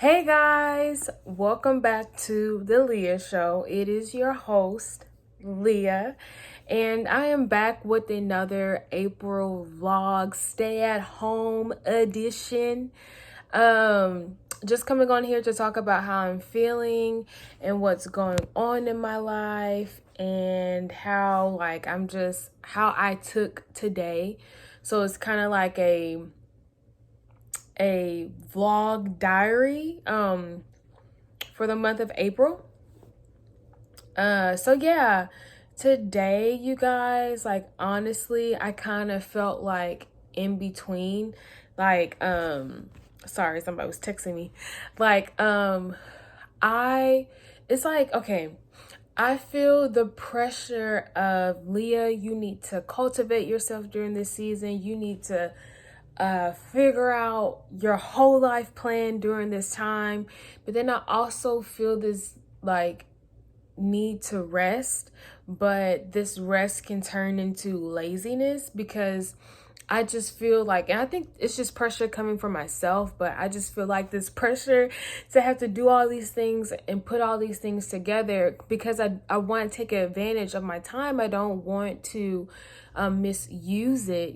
Hey guys, welcome back to the Leah Show. It is your host, Leah, and I am back with another April vlog stay at home edition. Just coming on here to talk about how I'm feeling and what's going on in my life and how how I took today. So it's kind of like a vlog diary for the month of April. So yeah, today you guys, like honestly, I kind of felt like in between, like sorry, somebody was texting me. Like I it's like okay, I feel the pressure of Leah, you need to cultivate yourself during this season. You need to figure out your whole life plan during this time. But then I also feel this like need to rest, but this rest can turn into laziness because I just feel like, and I think it's just pressure coming from myself, but I just feel like this pressure to have to do all these things and put all these things together because I want to take advantage of my time. I don't want to misuse it.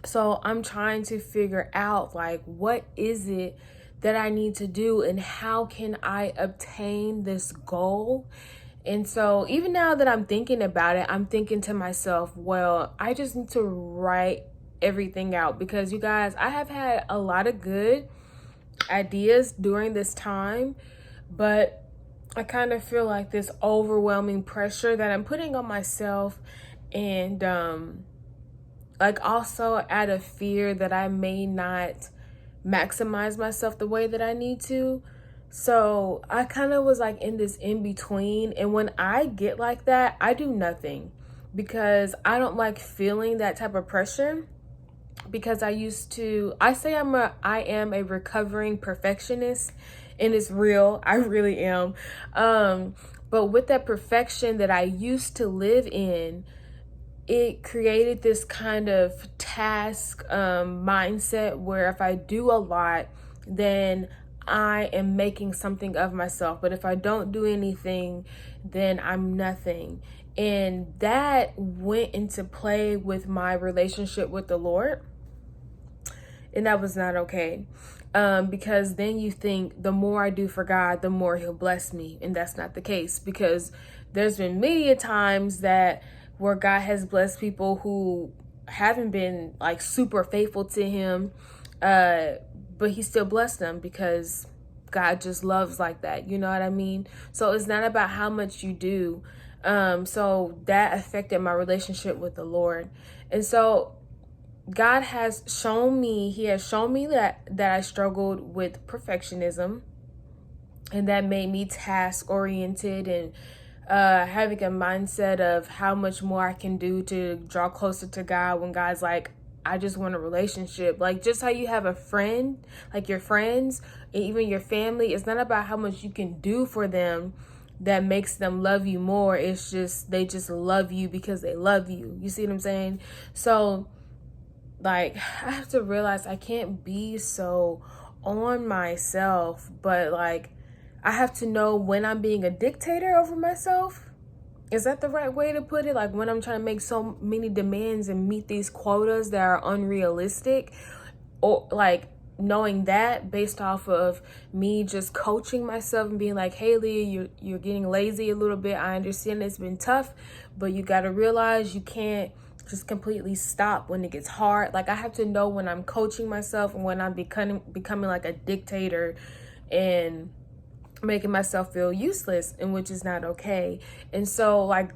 So I'm trying to figure out like what is it that I need to do and how can I obtain this goal. And so even now that I'm thinking about it, I'm thinking to myself, well, I just need to write everything out because you guys, I have had a lot of good ideas during this time, but I kind of feel like this overwhelming pressure that I'm putting on myself and like also out of fear that I may not maximize myself the way that I need to. So I kind of was like in this in between. And when I get like that, I do nothing because I don't like feeling that type of pressure because I am a recovering perfectionist, and it's real. I really am. But with that perfection that I used to live in, it created this kind of task mindset where if I do a lot, then I am making something of myself. But if I don't do anything, then I'm nothing. And that went into play with my relationship with the Lord. And that was not okay. Because then you think the more I do for God, the more He'll bless me. And that's not the case because there's been many times that where God has blessed people who haven't been like super faithful to Him, but He still blessed them because God just loves like that. You know what I mean? So it's not about how much you do. So that affected my relationship with the Lord. And so God has shown me, He has shown me that I struggled with perfectionism, and that made me task oriented and having a mindset of how much more I can do to draw closer to God when God's like, I just want a relationship. Like just how you have a friend, like your friends and even your family, it's not about how much you can do for them that makes them love you more. It's just, they just love you because they love you. You see what I'm saying? So like, I have to realize I can't be so on myself, but like, I have to know when I'm being a dictator over myself. Is that the right way to put it? Like when I'm trying to make so many demands and meet these quotas that are unrealistic, or like knowing that based off of me just coaching myself and being like, hey Leah, you're getting lazy a little bit. I understand it's been tough, but you got to realize you can't just completely stop when it gets hard. Like I have to know when I'm coaching myself and when I'm becoming like a dictator and making myself feel useless, and which is not okay. And so like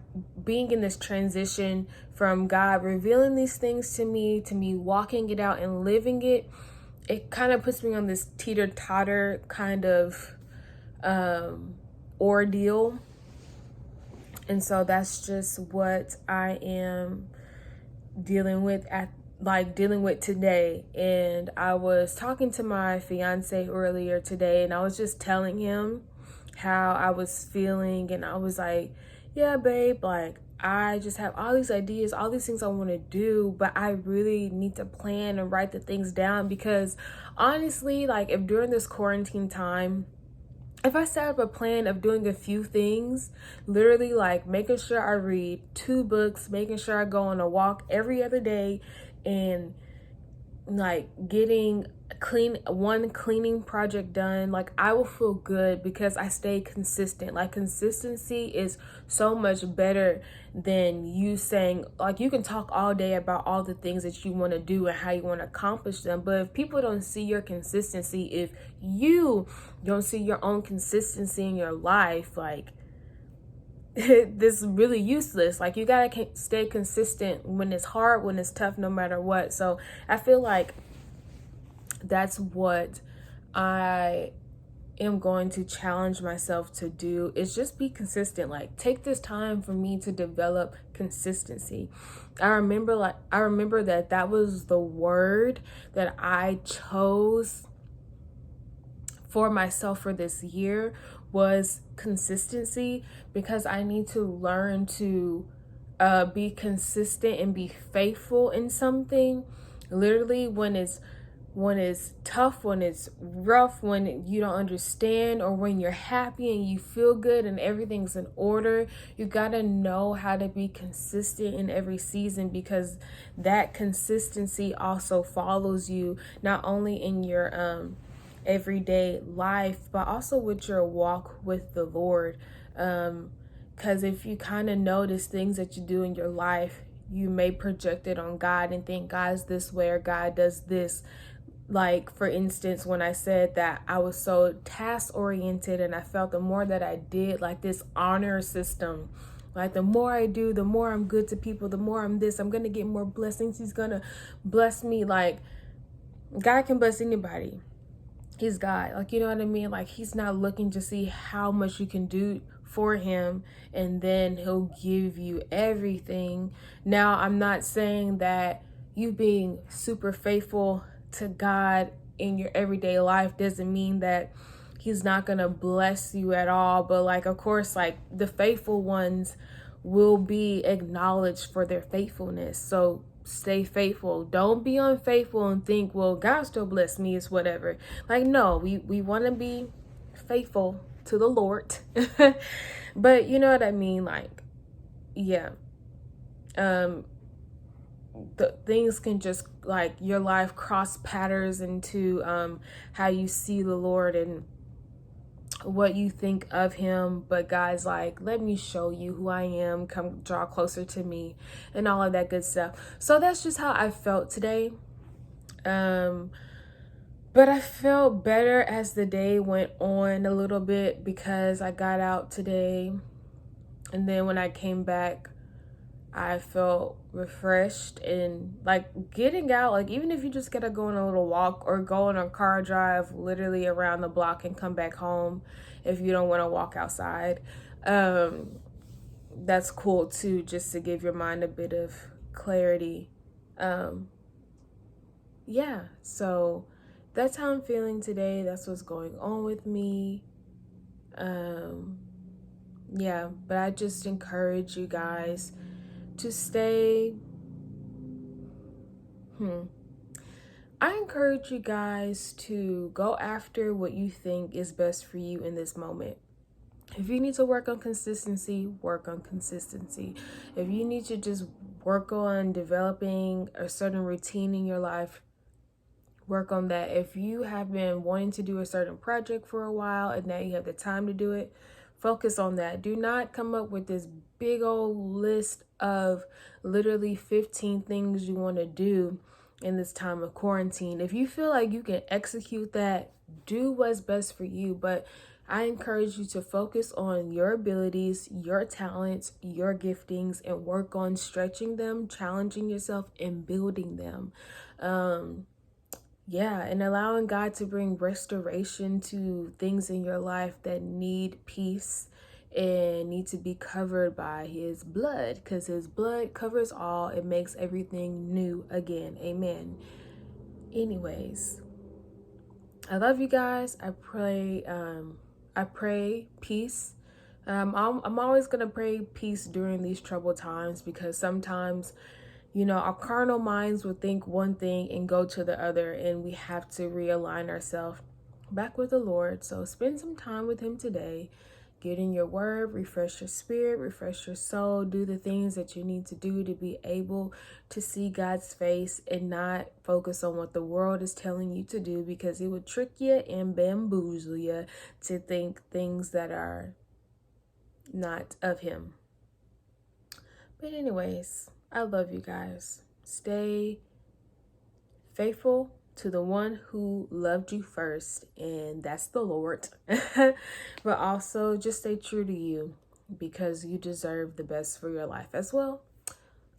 being in this transition from God revealing these things to me walking it out and living it, it kind of puts me on this teeter-totter kind of ordeal. And so that's just what I am dealing with today. And I was talking to my fiance earlier today, and I was just telling him how I was feeling, and I was like, yeah babe, like I just have all these ideas, all these things I want to do, but I really need to plan and write the things down because honestly, like if during this quarantine time, if I set up a plan of doing a few things, literally like making sure I read 2 books, making sure I go on a walk every other day, and like getting one cleaning project done, like I will feel good because I stay consistent. Like consistency is so much better than you saying, like you can talk all day about all the things that you want to do and how you want to accomplish them, but if people don't see your consistency, if you don't see your own consistency in your life, like this is really useless. Like you gotta stay consistent when it's hard, when it's tough, no matter what. So I feel like that's what I am going to challenge myself to do, is just be consistent. Like take this time for me to develop consistency. I remember that was the word that I chose for myself for this year, was consistency, because I need to learn to be consistent and be faithful in something. Literally when it's tough, when it's rough, when you don't understand, or when you're happy and you feel good and everything's in order, you gotta know how to be consistent in every season, because that consistency also follows you not only in your everyday life, but also with your walk with the Lord. Because if you kind of notice things that you do in your life, you may project it on God and think God's this way or God does this. Like for instance, when I said that I was so task oriented, and I felt the more that I did, like this honor system, like the more I do, the more I'm good to people, the more I'm gonna get more blessings, he's gonna bless me. Like God can bless anybody, he's God. Like, you know what I mean? Like he's not looking to see how much you can do for him and then he'll give you everything. Now, I'm not saying that you being super faithful to God in your everyday life doesn't mean that he's not gonna bless you at all, but like of course, like the faithful ones will be acknowledged for their faithfulness. So stay faithful. Don't be unfaithful and think, well, God still bless me, it's whatever. Like no, we want to be faithful to the Lord. But you know what I mean? Like yeah, the things can just, like your life cross patterns into how you see the Lord and what you think of him. But God's like, let me show you who I am, come draw closer to me, and all of that good stuff. So that's just how I felt today. But I felt better as the day went on a little bit, because I got out today, and then when I came back I felt refreshed. And like getting out, like even if you just gotta go on a little walk or go on a car drive literally around the block and come back home, if you don't want to walk outside, that's cool too, just to give your mind a bit of clarity. Yeah, so that's how I'm feeling today. That's what's going on with me. Yeah, but I just encourage you guys to stay. I encourage you guys to go after what you think is best for you in this moment. If you need to work on consistency, work on consistency. If you need to just work on developing a certain routine in your life, work on that. If you have been wanting to do a certain project for a while and now you have the time to do it, focus on that. Do not come up with this big old list of literally 15 things you want to do in this time of quarantine. If you feel like you can execute that, do what's best for you. But I encourage you to focus on your abilities, your talents, your giftings, and work on stretching them, challenging yourself, and building them. Yeah, and allowing God to bring restoration to things in your life that need peace and need to be covered by his blood, because his blood covers all. It makes everything new again. Amen. Anyways, I love you guys. I pray peace. I'm always gonna pray peace during these troubled times, because sometimes You know, our carnal minds will think one thing and go to the other, and we have to realign ourselves back with the Lord. So spend some time with him today. Get in your word, refresh your spirit, refresh your soul, do the things that you need to do to be able to see God's face and not focus on what the world is telling you to do, because it would trick you and bamboozle you to think things that are not of him. But anyways, I love you guys. Stay faithful to the one who loved you first, and that's the Lord. But also just stay true to you, because you deserve the best for your life as well.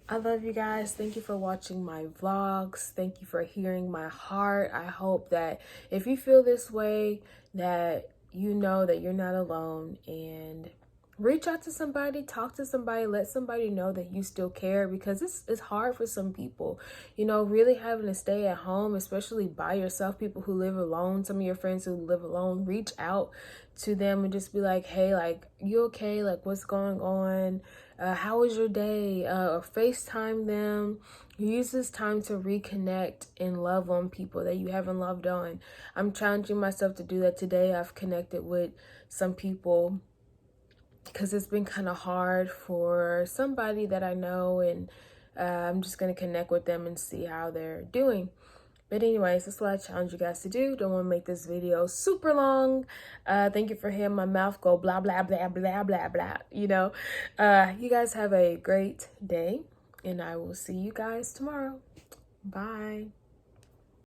I love you guys. Thank you for watching my vlogs. Thank you for hearing my heart. I hope that if you feel this way, that you know that you're not alone, and reach out to somebody, talk to somebody, let somebody know that you still care, because it's hard for some people, you know, really having to stay at home, especially by yourself. People who live alone, some of your friends who live alone, reach out to them and just be like, hey, like, you okay? Like, what's going on? How was your day? Or FaceTime them. Use this time to reconnect and love on people that you haven't loved on. I'm challenging myself to do that today. I've connected with some people because it's been kind of hard for somebody that I know, and I'm just going to connect with them and see how they're doing. But anyways, that's what I challenge you guys to do. Don't want to make this video super long. Thank you for hearing my mouth go blah, blah, blah, blah, blah, blah, you know. You guys have a great day, and I will see you guys tomorrow. Bye.